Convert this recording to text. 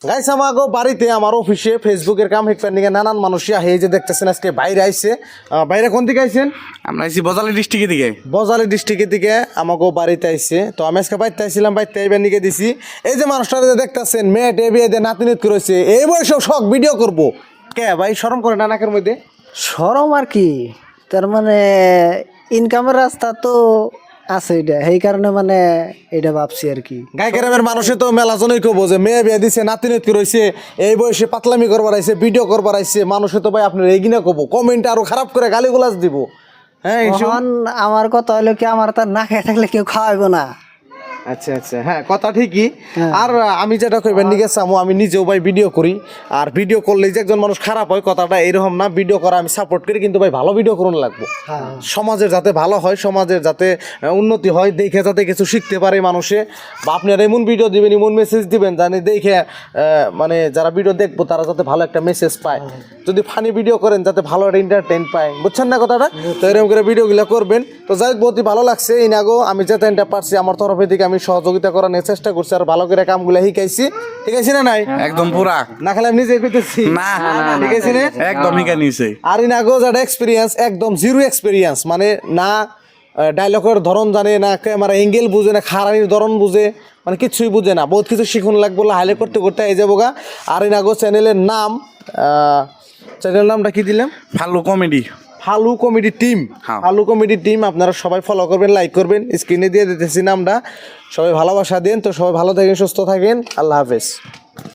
Guys আমাগো বাড়িতে আমার অফিসে ফেসবুকের কাম হেকফার নিয়ে নানান মানুষই আহে, এই যে দেখতেছেন আজকে বাইরে আইছে। বাইরে কোন দিকে আইছেন? আমরা আইছি বজালি ডিস্ট্রিক্টের দিকে। বজালি ডিস্ট্রিক্টের দিকে আমাগো বাড়িতে আইছে। তো আমি আজকে বাইতে আইছিলাম, বাইতে আইবার নিকে দিছি। এই যে মানুষটা যে দেখতেছেন মেয়ে টেবিয়ে দিয়ে নাতিনিত করেছে, এই বয়সে শখ ভিডিও করবো কে ভাই? শরম করে না নাকের মধ্যে? সরম আর কি, তার মানে ইনকামের রাস্তা তো আছে, এটা সেই কারণে মানে এটা ভাবছি আর কি। গাই গ্রামের মানুষে তো মেলাজনই কব যে মেয়ে বিয়ে দিছে, নাতিনিত করেছে, এই বয়সে পাতলামি করবার আইছে, ভিডিও করবার আইছে। মানুষে তো ভাই আপনার এগিনা কব, কমেন্ট আরো খারাপ করে গালিগুলাজ দিব। হ্যাঁ এখন আমার কথা হলো কি, আমার তার না খেয়ে থাকলে কেউ খাওয়াইবো না। আচ্ছা আচ্ছা, হ্যাঁ কথা ঠিকই। আর আমি যেটা কইবার নিকে চামু, আমি নিজেও ভাই ভিডিও করি। আর ভিডিও করলে যে একজন মানুষ খারাপ হয় কথাটা এরকম না, ভিডিও করা আমি সাপোর্ট করি, কিন্তু ভাই ভালো ভিডিও করুন লাগবো। সমাজের যাতে ভালো হয়, সমাজের যাতে উন্নতি হয়, দেখে যাতে কিছু শিখতে পারে মানুষে। বা আপনারা এমন ভিডিও দিবেন, এমন মেসেজ দিবেন জানি দেখে মানে যারা ভিডিও দেখবো তারা যাতে ভালো একটা মেসেজ পায়। যদি ফানি ভিডিও করেন যাতে ভালো একটা এন্টারটেইন পায়, বুঝছেন না কথাটা? তো এরকম করে ভিডিওগুলো করবেন। তো যাই হোক, বহুতই ভালো লাগছে। এই নাগো আমি যাতে এটা পারছি আমার তরফে থেকে আমি সহযোগিতা করার চেষ্টা করছি, আর ভালো করে কামগুলো শিখাইছি। ঠিক আছে না? নাই একদম পুরা না খেলে আমি নিজে কইতেছি না ঠিক আছে না? একদম হিকা নিছে। আর ইনাগো যারা এক্সপিরিয়েন্স, একদম জিরো এক্সপিরিয়েন্স, মানে না ডায়লগের ধরন জানে না, ক্যামেরা অ্যাঙ্গেল বুঝে না, খারানির ধরন বুঝে, মানে কিছুই বুঝে না। বহুত কিছু শিখুন লাগবো, হাইলে করতে করতে এই যাবো গা। আর ইনাগো চ্যানেলের নাম, চ্যানেলের নামটা কি দিলাম? ফালু কমেডি। ফালু কমেডি টিম। হ্যাঁ। ফালু কমেডি টিম আপনারা সবাই ফলো করবেন, লাইক করবেন, স্ক্রিনে দিয়ে দিতেছি নামটা। সবাই ভালোবাসা দেন। তো সবাই ভালো থাকেন, সুস্থ থাকেন, আল্লাহ হাফেজ।